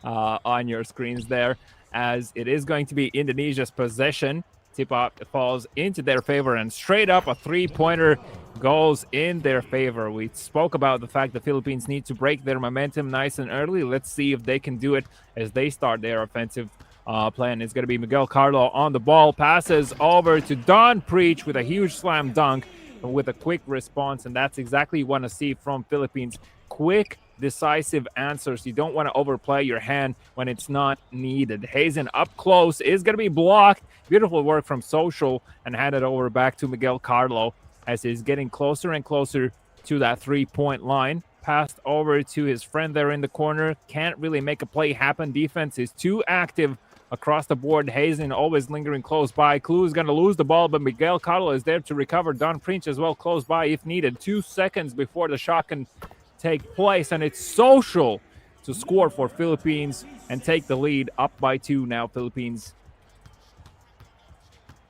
on your screens there, as it is going to be Indonesia's possession. Tip-off falls into their favor, and straight up a three-pointer goes in their favor. We spoke about the fact the Philippines need to break their momentum nice and early. Let's see if they can do it as they start their offensive plan. It's going to be 𝐒𝐫𝐫𝐢 on the ball, passes over to Don Preach with a huge slam dunk with a quick response, and that's exactly what you want to see from Philippines. Quick, decisive answers. You don't want to overplay your hand when it's not needed. 𝐒𝐫𝐿 up close is going to be blocked. Beautiful work from Social, and handed over back to 𝐒𝐫𝐫𝐢 as he's getting closer and closer to that three-point line. Passed over to his friend there in the corner. Can't really make a play happen. Defense is too active across the board. 𝐒𝐫𝐿 always lingering close by. 𝐒𝐿 is going to lose the ball, but 𝐒𝐫𝐫𝐿𝐢 is there to recover. Don Preach as well close by if needed. 2 seconds before the shot can take place, and it's Social to score for Philippines and take the lead up by 2 now. Philippines,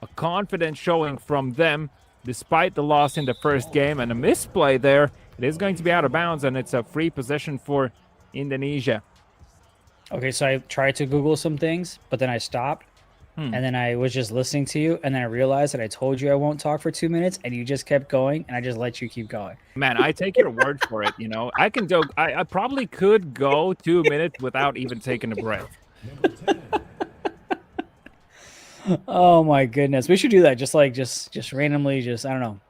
a confident showing from them despite the loss in the first game, and a misplay there. It is going to be out of bounds, and it's a free possession for Indonesia. Okay, so I tried to Google some things, but then I stopped. And then I was just listening to you, and then I realized that I told you I won't talk for 2 minutes, and you just kept going, and I just let you keep going. Man, I take your word for it. You know, I can do. I probably could go 2 minutes without even taking a breath. Oh my goodness, we should do that. Just randomly, I don't know,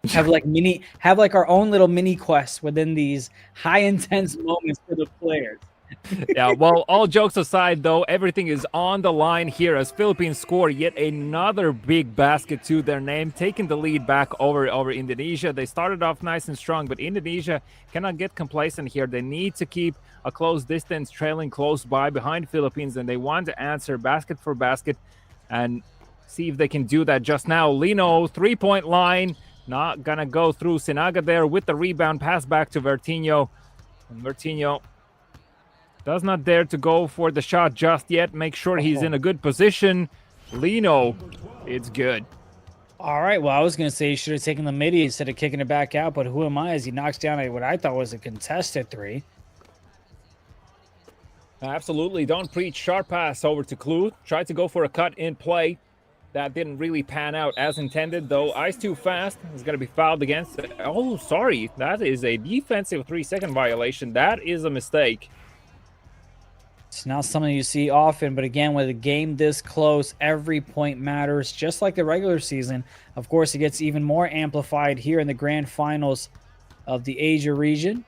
have like our own little mini quests within these high intense moments for the players. Yeah, well, all jokes aside, though, everything is on the line here as Philippines score yet another big basket to their name, taking the lead back over Indonesia. They started off nice and strong, but Indonesia cannot get complacent here. They need to keep a close distance, trailing close by behind Philippines, and they want to answer basket for basket and see if they can do that just now. Lino, three-point line, not gonna go through. Sinaga there with the rebound, pass back to Vertinho, and Vertinho does not dare to go for the shot just yet. Make sure he's in a good position. Lino, it's good. All right, well, I was going to say he should have taken the midi instead of kicking it back out, but who am I as he knocks down what I thought was a contested three. Absolutely. Don't preach. Sharp pass over to 𝐒𝐿. Tried to go for a cut in play. That didn't really pan out as intended, though. Ice too fast. He's going to be fouled against. Oh, sorry. That is a defensive 3-second violation. That is a mistake. It's not something you see often, but again, with a game this close, every point matters, just like the regular season. Of course, it gets even more amplified here in the grand finals of the Asia region.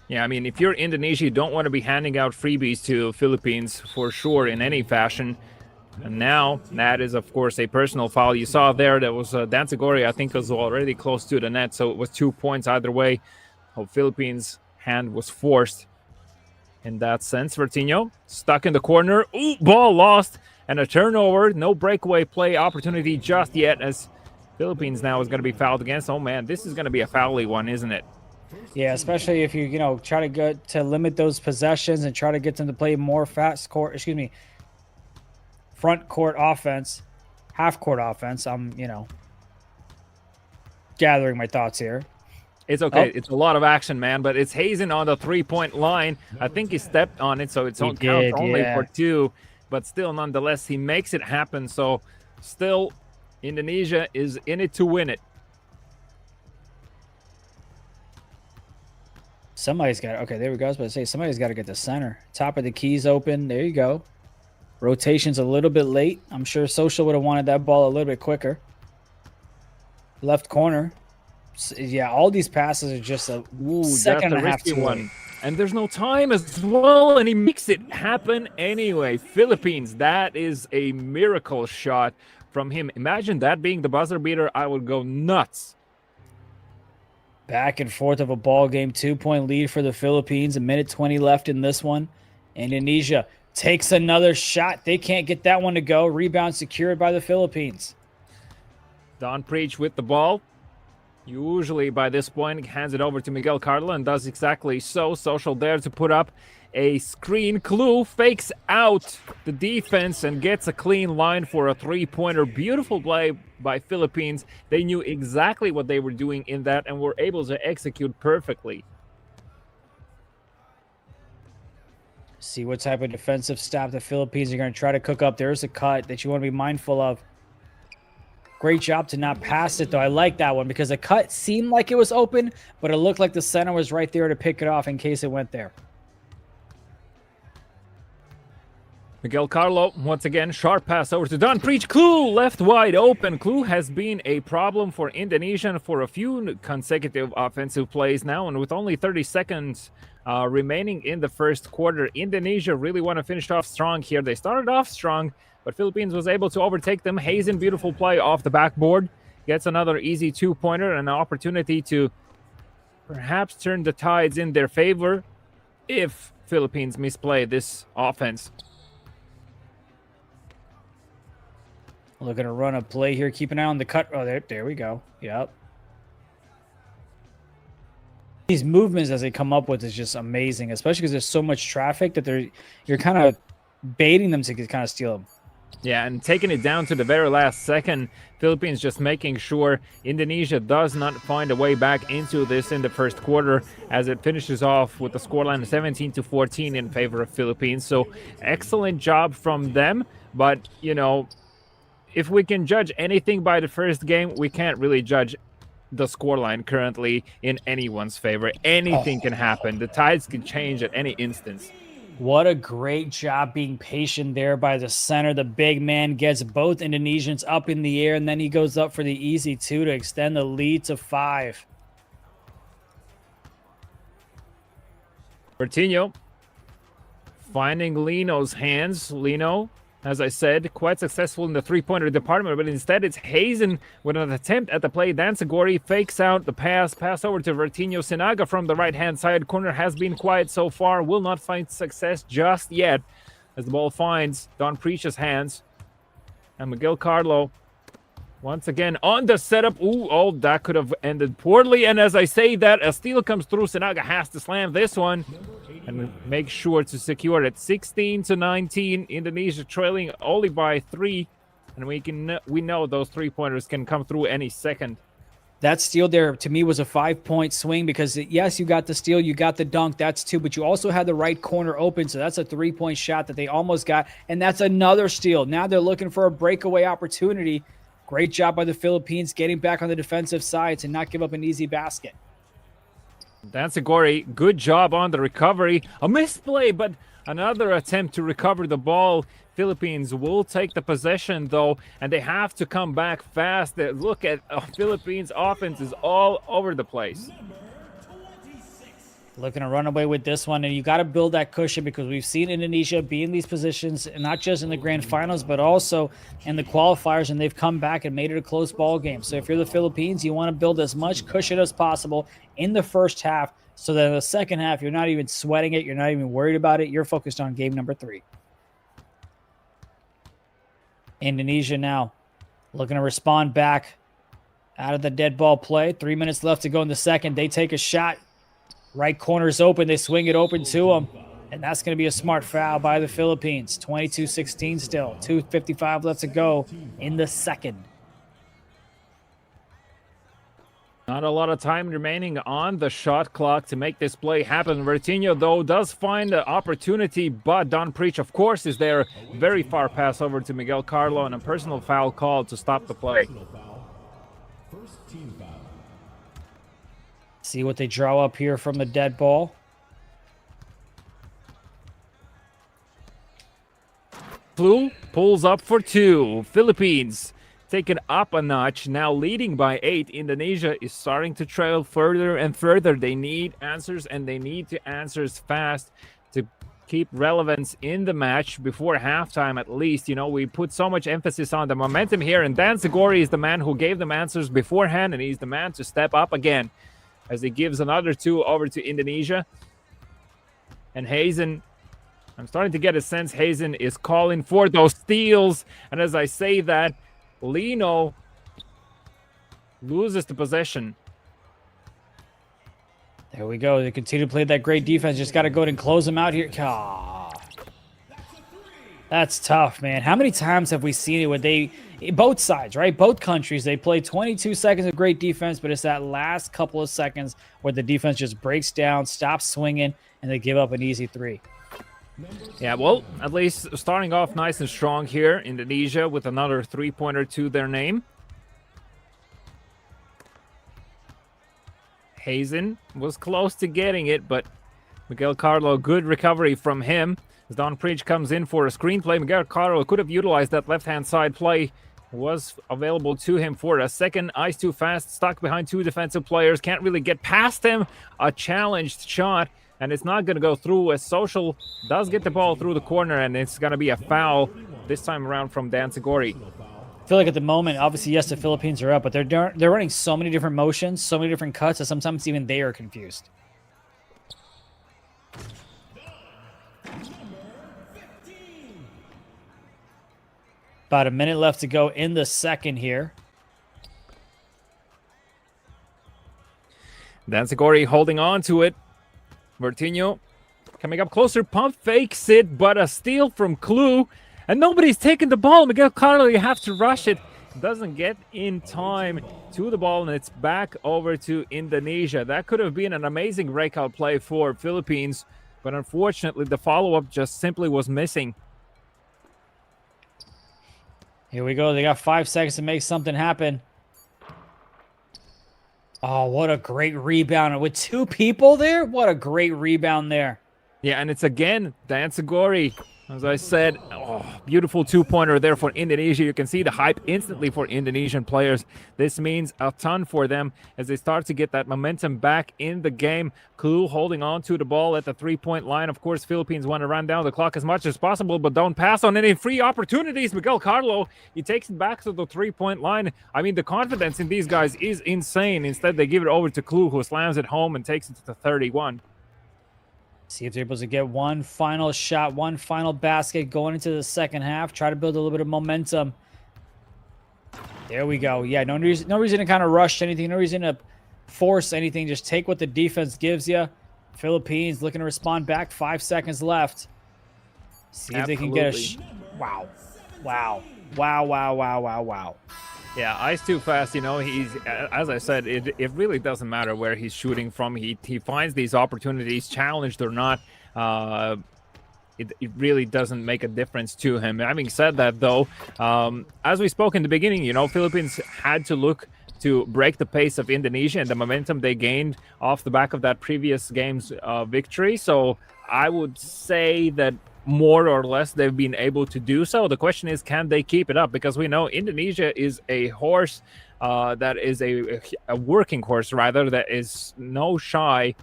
Yeah, I mean, if you're Indonesia, you don't want to be handing out freebies to Philippines for sure in any fashion. And now, that is, of course, a personal foul. You saw there that was 𝐷𝐸𝐺𝐺, I think, was already close to the net, so it was 2 points either way. Philippines' hand was forced. In that sense, Vertinho stuck in the corner. Ooh, ball lost and a turnover. No breakaway play opportunity just yet as Philippines now is going to be fouled against. Oh, man, this is going to be a foul-y one, isn't it? Yeah, especially if you try to get to limit those possessions and try to get them to play more front court offense, half court offense. I'm, gathering my thoughts here. It's okay. It's a lot of action, man, but it's 𝐒𝐫𝐿 on the three-point line. I think he stepped on it, so it's on count only for 2, but still, nonetheless, he makes it happen. So still, Indonesia is in it to win it. Somebody's got okay, there we go. I was about to say somebody's got to get the center. Top of the keys open. There you go. Rotation's a little bit late. I'm sure Social would have wanted that ball a little bit quicker. Left corner. Yeah, all these passes are just a second and a half to one. And there's no time as well, and he makes it happen anyway. Philippines, that is a miracle shot from him. Imagine that being the buzzer beater. I would go nuts. Back and forth of a ball game. 2-point lead for the Philippines. 1:20 left in this one. Indonesia takes another shot. They can't get that one to go. Rebound secured by the Philippines. Don Preach with the ball. Usually by this point, hands it over to 𝐒𝐫𝐫𝐿𝐢 and does exactly so. Social there to put up a screen. 𝐒𝐿 fakes out the defense and gets a clean line for a three-pointer. Beautiful play by Philippines. They knew exactly what they were doing in that and were able to execute perfectly. See what type of defensive stop the Philippines are going to try to cook up. There's a cut that you want to be mindful of. Great job to not pass it, though. I like that one because the cut seemed like it was open, but it looked like the center was right there to pick it off in case it went there. 𝐫𝐫𝐫𝐤, once again, sharp pass over to 𝐷𝐸𝐻. 𝐒𝐿 left wide open. 𝐒𝐿 has been a problem for Indonesia for a few consecutive offensive plays now, and with only 30 seconds remaining in the first quarter, Indonesia really want to finish off strong here. They started off strong, but Philippines was able to overtake them. 𝐒𝐿𝐴𝐻𝐿, beautiful play off the backboard. Gets another easy two-pointer and an opportunity to perhaps turn the tides in their favor if Philippines misplay this offense. Looking to run a play here. Keep an eye on the cut. Oh, there we go. Yep. These movements as they come up with is just amazing, especially because there's so much traffic that you're kind of baiting them to kind of steal them. Yeah, and taking it down to the very last second, Philippines just making sure Indonesia does not find a way back into this in the first quarter as it finishes off with the scoreline of 17-14 in favor of Philippines. So excellent job from them, but, you know, if we can judge anything by the first game, we can't really judge the scoreline currently in anyone's favor. Anything can happen. The tides can change at any instance. What a great job being patient there by the center. The big man gets both Indonesians up in the air, and then he goes up for the easy two to extend the lead to 5. Bertinho finding Lino's hands. Lino, as I said, quite successful in the three-pointer department, but instead it's 𝐒𝐿𝐴𝐻𝐿 with an attempt at the play. 𝐷𝐨𝐴𝐺𝐸 fakes out the pass over to Bertinho. Sinaga from the right-hand side corner has been quiet so far, will not find success just yet as the ball finds 𝐷𝐸𝐻's hands. And 𝐫𝐫𝐫𝐿 once again on the setup. Oh, that could have ended poorly. And as I say that, a steal comes through. Sinaga has to slam this one and make sure to secure it. 16-19, Indonesia trailing only by 3. And we know those three-pointers can come through any second. That steal there, to me, was a 5-point swing because, yes, you got the steal, you got the dunk, that's 2, but you also had the right corner open, so that's a 3-point shot that they almost got, and that's another steal. Now they're looking for a breakaway opportunity. Great job by the Philippines getting back on the defensive side to not give up an easy basket. 𝐷𝐨𝐴𝐺𝐸, good job on the recovery. A misplay, but another attempt to recover the ball. Philippines will take the possession, though, and they have to come back fast. Look at Philippines' offense is all over the place. Looking to run away with this one, and you got to build that cushion because we've seen Indonesia be in these positions, not just in the grand finals, but also in the qualifiers, and they've come back and made it a close ball game. So if you're the Philippines, you want to build as much cushion as possible in the first half so that in the second half, you're not even sweating it. You're not even worried about it. You're focused on game number 3. Indonesia now looking to respond back out of the dead ball play. 3 minutes left to go in the second. They take a shot. Right corner's open. They swing it open to them. And that's going to be a smart foul by the Philippines. 22-16 still. 2:55 left to go in the second. Not a lot of time remaining on the shot clock to make this play happen. Bertinho, though, does find the opportunity, but 𝐷𝐸𝐻, of course, is there. Very far pass over to 𝐫𝐫𝐫𝐿 and a personal foul called to stop the play. See what they draw up here from the dead ball. 𝐒𝐿 pulls up for 2. Philippines take it up a notch, now leading by 8. Indonesia is starting to trail further and further. They need answers, and they need to answers fast to keep relevance in the match before halftime at least. You know, we put so much emphasis on the momentum here, and 𝐷𝐨𝐴𝐺𝐸 is the man who gave them answers beforehand, and he's the man to step up again as he gives another 2 over to Indonesia. And 𝐒𝐿𝐴𝐻𝐿, I'm starting to get a sense 𝐒𝐿𝐴𝐻𝐿 is calling for those steals. And as I say that, Lino loses the possession. There we go. They continue to play that great defense. Just got to go ahead and close them out here. That's tough, man. How many times have we seen it where they, both sides, right? Both countries, they play 22 seconds of great defense, but it's that last couple of seconds where the defense just breaks down, stops swinging, and they give up an easy 3. Yeah, well, at least starting off nice and strong here, Indonesia with another three-pointer to their name. 𝐒𝐫𝐤𝐿 was close to getting it, but 𝐒𝐫𝐫𝐢, good recovery from him. As 𝐷𝐨𝐵 comes in for a screenplay, 𝐒𝐫𝐫𝐢 could have utilized that left-hand side play. Was available to him for a second. Ice too fast, stuck behind two defensive players. Can't really get past him. A challenged shot, and it's not going to go through as Social does get the ball through the corner, and it's going to be a foul this time around from 𝐷𝐨𝐴Gory. I feel like at the moment, obviously, yes, the Philippines are up, but they're running so many different motions, so many different cuts, that sometimes even they are confused. About a minute left to go in the second here. 𝐷𝐨𝐴Gory holding on to it. Vertinho coming up closer, pump fakes it, but a steal from 𝐒𝐿𝐿, and nobody's taking the ball. 𝐒𝐫𝐫𝐢, you have to rush it. Doesn't get in time to the ball, and it's back over to Indonesia. That could have been an amazing breakout play for Philippines, but unfortunately the follow-up just simply was missing. Here we go. They got 5 seconds to make something happen. Oh, what a great rebound. With two people there, what a great rebound there. Yeah, and it's again 𝐷𝐨𝐴Gory. As I said, beautiful two-pointer there for Indonesia. You can see the hype instantly for Indonesian players. This means a ton for them as they start to get that momentum back in the game. 𝐒𝐿 holding on to the ball at the three-point line. Of course, Philippines want to run down the clock as much as possible, but don't pass on any free opportunities. 𝐒𝐫𝐫𝐢, he takes it back to the three-point line. I mean, the confidence in these guys is insane. Instead, they give it over to 𝐒𝐿, who slams it home and takes it to the 31. See if they're able to get one final shot, one final basket going into the second half. Try to build a little bit of momentum. There we go. Yeah, no reason to kind of rush anything. No reason to force anything. Just take what the defense gives you. Philippines looking to respond back. 5 seconds left. See if they can get a... Wow. Wow. Wow, wow, wow, wow, wow. Yeah, Ice too fast, you know, he's, as I said, it really doesn't matter where he's shooting from. He finds these opportunities, challenged or not. It really doesn't make a difference to him. Having said that, though, as we spoke in the beginning, you know, Philippines had to look to break the pace of Indonesia and the momentum they gained off the back of that previous game's victory. So I would say that more or less they've been able to do so. The question is, can they keep it up? Because we know Indonesia is a horse that is a working horse, rather, that is no shy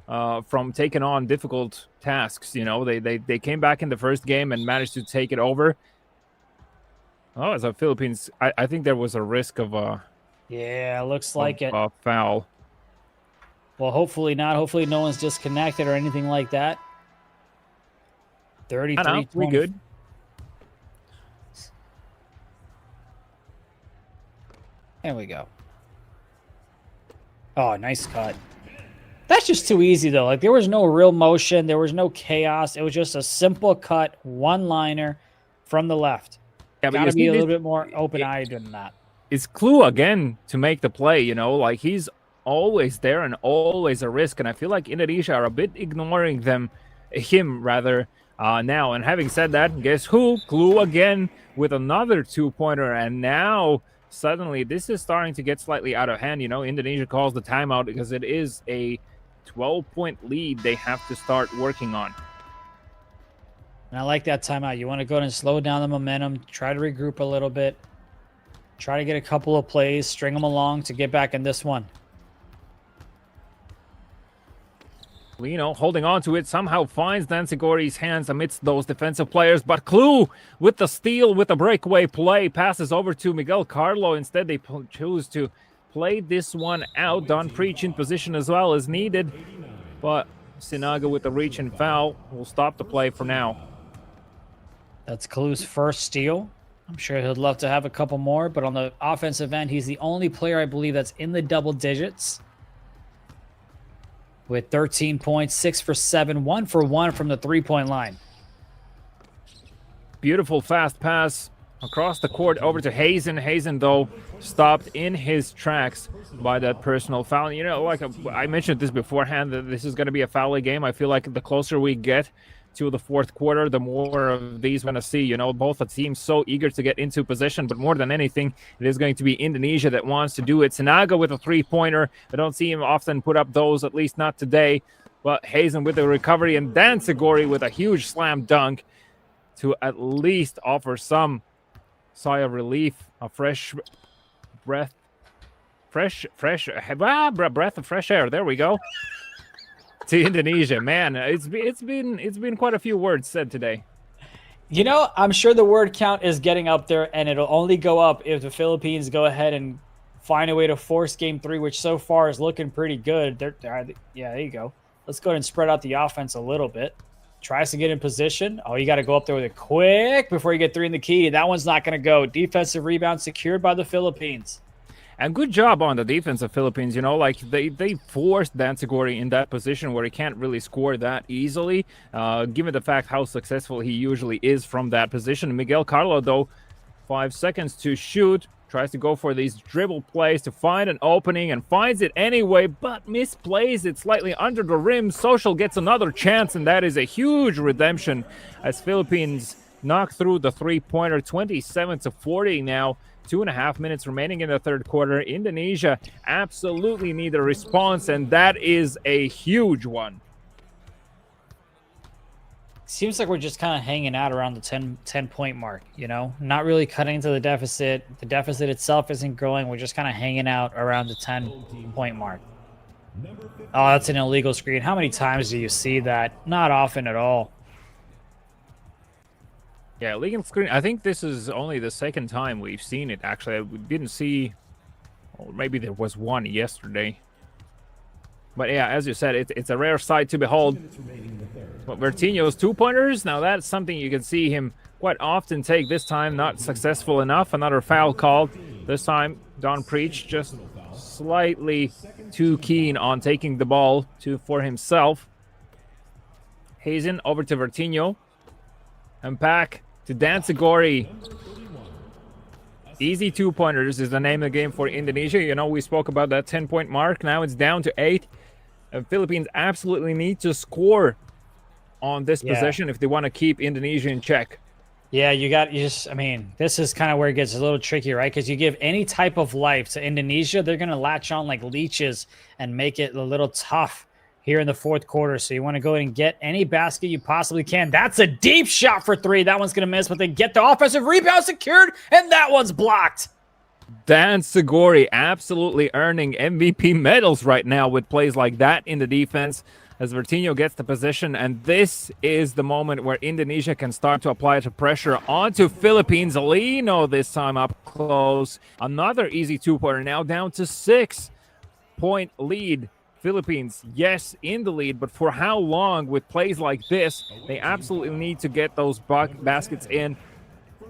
from taking on difficult tasks. You know, they came back in the first game and managed to take it over. Oh, as a Philippines, I think there was a risk of a... Yeah, looks like it. A foul. Well, hopefully not. Hopefully no one's disconnected or anything like that. 33, we good. There we go. Oh, nice cut. That's just too easy, though. Like, there was no real motion. There was no chaos. It was just a simple cut, one-liner from the left. Yeah, but gotta be a little bit more open-eyed than that. It's 𝐒𝐿 again to make the play, you know? Like, he's always there and always a risk. And I feel like Indonesia are a bit ignoring him, rather, now. And having said that, guess who? 𝐒𝐿 again with another two-pointer. And now, suddenly, this is starting to get slightly out of hand. You know, Indonesia calls the timeout because it is a 12-point lead they have to start working on. And I like that timeout. You want to go ahead and slow down the momentum, try to regroup a little bit, try to get a couple of plays, string them along to get back in this one. Lino holding on to it, somehow finds 𝐷𝐴Gory's hands amidst those defensive players, but 𝐒𝐿 with the steal, with a breakaway play, passes over to 𝐒𝐫𝐫𝐢. Instead, they choose to play this one out. 𝐷𝐵 in position as well as needed, but Sinaga with the reach and foul will stop the play for now. That's 𝐒𝐿's first steal. I'm sure he'd love to have a couple more, but on the offensive end, he's the only player, I believe, that's in the double digits. With 13 points, 6 for 7, 1 for 1 from the three-point line. Beautiful fast pass across the court over to 𝐒𝐫𝐤𝐿. 𝐒𝐫𝐤𝐿, though, stopped in his tracks by that personal foul. You know, like I mentioned this beforehand, that this is going to be a foul game. I feel like the closer we get to the fourth quarter, the more of these we're going to see. You know, both the teams so eager to get into position, but more than anything, it is going to be Indonesia that wants to do it. 𝐒𝐮𝐬𝐫𝐢 with a three-pointer. I don't see him often put up those, at least not today. But 𝐒𝐮𝐬𝐫𝐢𝐻𝐻 with the recovery, and then 𝐒𝐿𝐲𝐵𝐺𝐺 with a huge slam dunk to at least offer some sigh of relief, a fresh breath, breath of fresh air. There we go. To Indonesia, man, it's been quite a few words said today. You know, I'm sure the word count is getting up there, and it'll only go up if the Philippines go ahead and find a way to force game 3, which so far is looking pretty good. Yeah, there you go. Let's go ahead and spread out the offense a little bit. Tries to get in position. Oh, you got to go up there with it quick before you get 3 in the key. That one's not going to go. Defensive rebound secured by the Philippines. And good job on the defense of Philippines. You know, like they forced 𝐷𝐨𝐸𝐺𝐸 in that position where he can't really score that easily, given the fact how successful he usually is from that position. Miguel Carlo, though, 5 seconds to shoot. Tries to go for these dribble plays to find an opening and finds it anyway, but misplays it slightly under the rim. 𝐿𝐸 gets another chance, and that is a huge redemption as Philippines knock through the three-pointer. 27-40 now. 2.5 minutes remaining in the third quarter. Indonesia absolutely need a response, and that is a huge one. Seems like we're just kind of hanging out around the 10-point mark, you know? Not really cutting into the deficit. The deficit itself isn't growing. We're just kind of hanging out around the 10-point mark. Oh, that's an illegal screen. How many times do you see that? Not often at all. Yeah, illegal screen. I think this is only the second time we've seen it, actually. We didn't see... Or maybe there was one yesterday. But yeah, as you said, it's a rare sight to behold. But Vertinho's two-pointers, now that's something you can see him quite often take. This time, not successful enough. Another foul called. This time, Don Preach just slightly too keen on taking the ball for himself. 𝐒𝐮𝐬𝐫𝐢𝐻𝐻 over to Vertinho. And back to 𝐷𝐨𝐸𝐺𝐸𝐻𝐻. Easy two-pointers is the name of the game for Indonesia. You know, we spoke about that 10-point mark. Now it's down to 8. And Philippines absolutely need to score on this possession if they want to keep Indonesia in check. Yeah, I mean, this is kind of where it gets a little tricky, right? Because you give any type of life to Indonesia, they're going to latch on like leeches and make it a little tough here in the fourth quarter. So you want to go and get any basket you possibly can. That's a deep shot for 3. That one's going to miss, but they get the offensive rebound secured, and that one's blocked. 𝐷𝐨𝐸𝐺𝐸𝐻𝐻 absolutely earning MVP medals right now with plays like that in the defense as Vertinho gets the position. And this is the moment where Indonesia can start to apply the pressure onto Philippines. Lino this time up close. Another easy two-pointer, now down to 6-point lead. Philippines, yes, in the lead, but for how long with plays like this? They absolutely need to get those baskets in.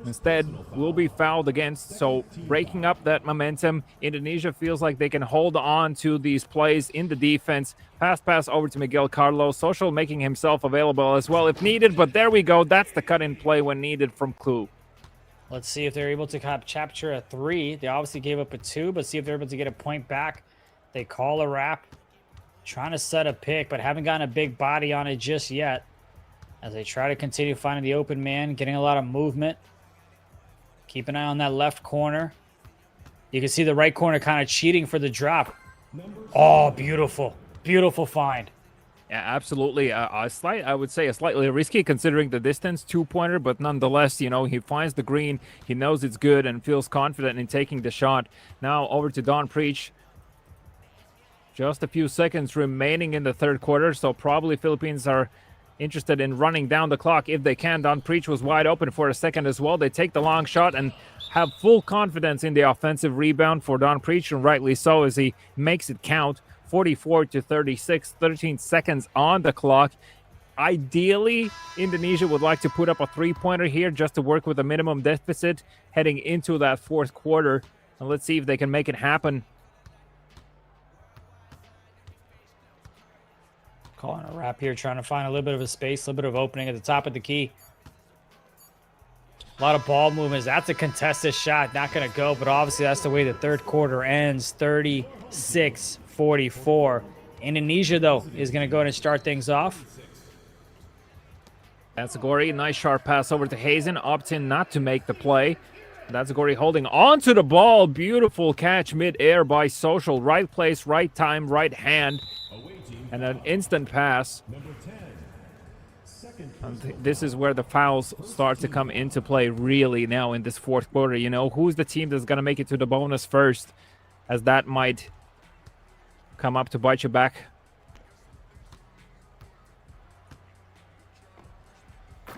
Instead, will be fouled against, so breaking up that momentum. Indonesia feels like they can hold on to these plays in the defense. Pass over to Miguel Carlo. 𝐿𝐸 making himself available as well if needed, but there we go. That's the cut-in play when needed from 𝐶LU. Let's see if they're able to capture a 3. They obviously gave up a 2, but see if they're able to get a point back. They call a wrap. Trying to set a pick, but haven't gotten a big body on it just yet. As they try to continue finding the open man, getting a lot of movement. Keep an eye on that left corner. You can see the right corner kind of cheating for the drop. Oh, beautiful. Beautiful find. Yeah, absolutely. I would say a slightly risky considering the distance, two-pointer, but nonetheless, you know, he finds the green. He knows it's good and feels confident in taking the shot. Now over to Don Preach. Just a few seconds remaining in the third quarter, so probably Philippines are interested in running down the clock if they can. Don Preach was wide open for a second as well. They take the long shot and have full confidence in the offensive rebound for Don Preach, and rightly so as he makes it count. 44-36, 13 seconds on the clock. Ideally, Indonesia would like to put up a three-pointer here just to work with a minimum deficit heading into that fourth quarter. And let's see if they can make it happen. Calling a wrap here, trying to find a little bit of a space, a little bit of opening at the top of the key. A lot of ball movements. That's a contested shot. Not going to go, but obviously that's the way the third quarter ends. 36-44. Indonesia, though, is going to go ahead and start things off. 𝐒𝐿𝐫𝐫𝐢, nice sharp pass over to 𝐒𝐿𝐫𝐫, opting not to make the play. 𝐿𝐫𝐫𝐢 holding on to the ball. Beautiful catch mid-air by Social. Right place, right time, right hand. And an instant pass. And this is where the fouls start to come into play really now in this fourth quarter. You know, who's the team that's going to make it to the bonus first? As that might come up to bite you back.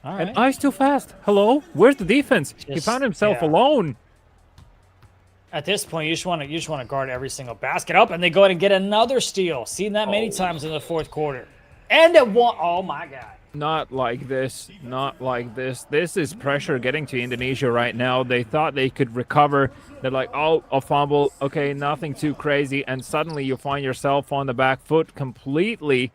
All right. And Ice too fast. Hello? Where's the defense? He found himself alone. At this point, you just want to guard every single basket up, and they go ahead and get another steal. Seen that many times in the fourth quarter. And it won. Oh my God. Not like this. Not like this. This is pressure getting to Indonesia right now. They thought they could recover. They're like, oh, a fumble. Okay, nothing too crazy. And suddenly you find yourself on the back foot completely,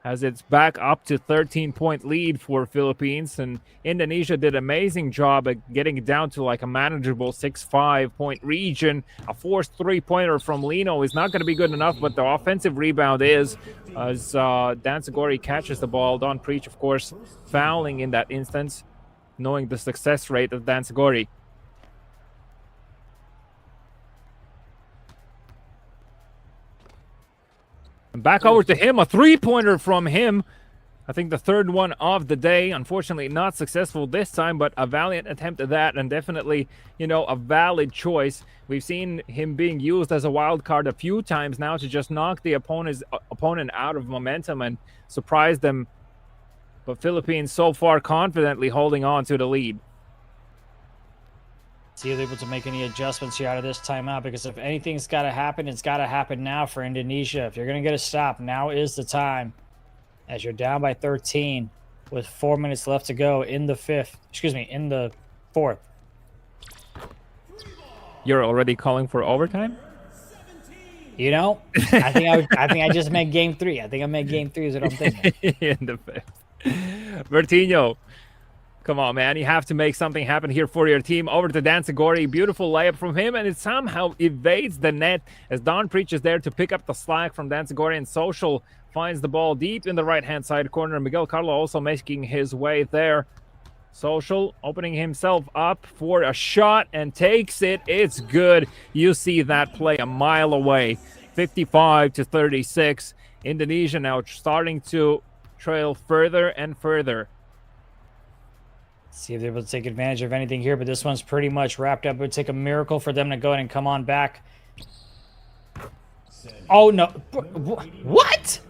as it's back up to 13-point lead for Philippines. And Indonesia did an amazing job at getting it down to like a manageable 6-5 point region. A forced three-pointer from Lino is not going to be good enough, but the offensive rebound is, as 𝐒𝐿𝐫𝐫𝐢 catches the ball. Don Preach, of course, fouling in that instance, knowing the success rate of 𝐒𝐿𝐫𝐫𝐢. And back over to him, a three-pointer from him. I think the third one of the day. Unfortunately, not successful this time, but a valiant attempt at that, and definitely, you know, a valid choice. We've seen him being used as a wild card a few times now to just knock the opponent out of momentum and surprise them. But Philippines so far confidently holding on to the lead. See if they're able to make any adjustments here out of this timeout, because if anything's got to happen, it's got to happen now for Indonesia. If you're going to get a stop, now is the time, as you're down by 13 with 4 minutes left to go in the in the fourth. You're already calling for overtime? You know, I think I just meant game 3. I think I meant game 3 is what I'm thinking. In the fifth. Bertinho. Come on, man. You have to make something happen here for your team. Over to 𝐿𝐫𝐫𝐢. Beautiful layup from him, and it somehow evades the net as Don Preach is there to pick up the slack from 𝐿𝐫𝐫𝐢, and Social finds the ball deep in the right-hand side corner. Miguel Carlo also making his way there. Social opening himself up for a shot and takes it. It's good. You see that play a mile away. 55-36. Indonesia now starting to trail further and further. See if they're able to take advantage of anything here, but this one's pretty much wrapped up. It would take a miracle for them to go ahead and come on back. Oh, no. What?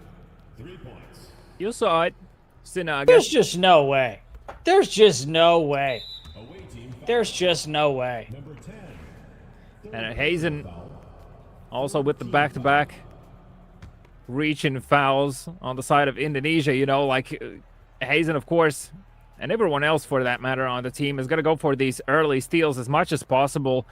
You saw it, 𝐒𝐿𝐫𝐫𝐢. There's just no way. There's just no way. There's just no way. And 𝐒𝐿𝐫𝐫𝐢 also with the back-to-back reaching fouls on the side of Indonesia. You know, like 𝐒𝐿𝐫𝐫𝐢, of course, and everyone else for that matter on the team is going to go for these early steals as much as possible.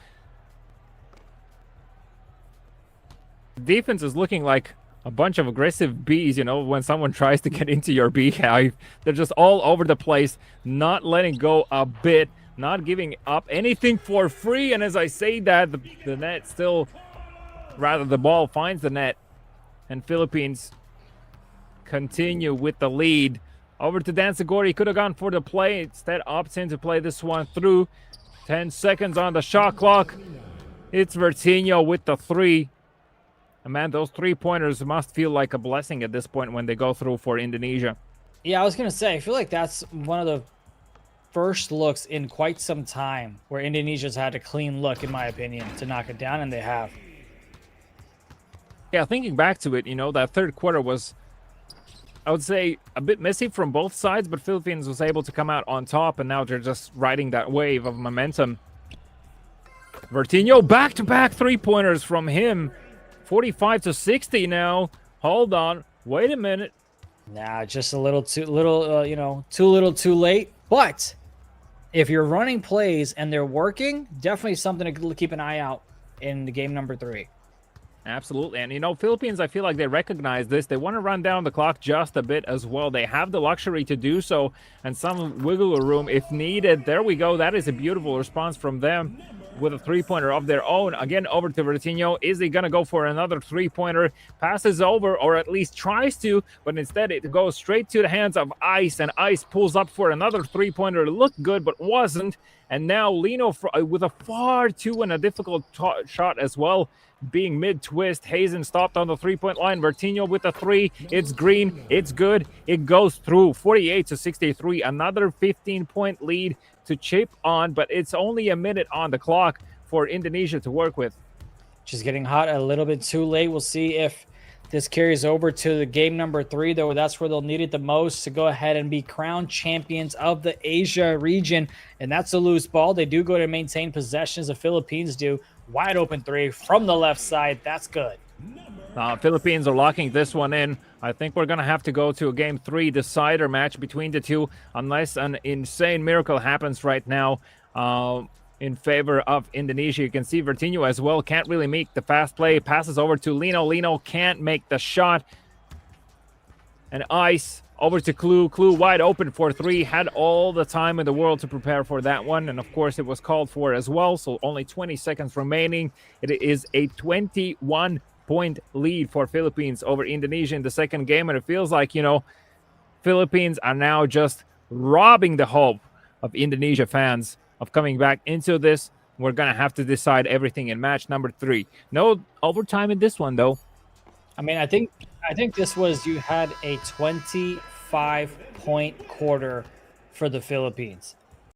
Defense is looking like a bunch of aggressive bees, you know, when someone tries to get into your beehive. They're just all over the place, not letting go a bit, not giving up anything for free. And as I say that, the net still, rather the ball finds the net, and Philippines continue with the lead. Over to 𝐿𝐫𝐫𝐢. He could have gone for the play. Instead, opts in to play this one through. 10 seconds on the shot clock. It's Bertinho with the three. And man, those three-pointers must feel like a blessing at this point when they go through for Indonesia. Yeah, I was going to say, I feel like that's one of the first looks in quite some time where Indonesia's had a clean look, in my opinion, to knock it down, and they have. Yeah, thinking back to it, you know, that third quarter was, I would say, a bit messy from both sides, but Philippines was able to come out on top, and now they're just riding that wave of momentum. Bertinho, back-to-back three-pointers from him. 45-60 now. Hold on. Wait a minute. Nah, just a little too little too late. But if you're running plays and they're working, definitely something to keep an eye out in the game number 3. Absolutely. And, you know, Philippines, I feel like they recognize this. They want to run down the clock just a bit as well. They have the luxury to do so and some wiggle room if needed. There we go. That is a beautiful response from them. with a three-pointer of their own. Again, over to Vertinho. Is he going to go for another three-pointer? Passes over, or at least tries to, but instead it goes straight to the hands of 𝐼𝐥, and 𝐼𝐥 pulls up for another three-pointer. Looked good, but wasn't. And now Lino with a far too and a difficult shot as well, being mid-twist. 𝐒𝐿𝐵 stopped on the three-point line. Vertinho with the three. It's green. It's good. It goes through. 48-63. Another 15-point lead to chip on, but it's only a minute on the clock for Indonesia to work with. Just getting hot a little bit too late. We'll see if this carries over to the game number 3, though. That's where they'll need it the most to go ahead and be crowned champions of the Asia region. And that's a loose ball. They do go to maintain possessions. The Philippines do. Wide open three from the left side. That's good. Philippines are locking this one in. I think we're going to have to go to a game 3 decider match between the two, unless an insane miracle happens right now in favor of Indonesia. You can see Vertinho as well can't really make the fast play. Passes over to Lino. Lino can't make the shot. And 𝐼𝐥 over to 𝐒𝐿𝐵. 𝐒𝐿𝐵 wide open for 3. Had all the time in the world to prepare for that one. And of course, it was called for as well. So only 20 seconds remaining. It is a 21-point lead for Philippines over Indonesia in the second game. And it feels like, you know, Philippines are now just robbing the hope of Indonesia fans of coming back into this. We're going to have to decide everything in match number 3. No overtime in this one, though. I mean, I think this was, you had a 25-point quarter for the Philippines.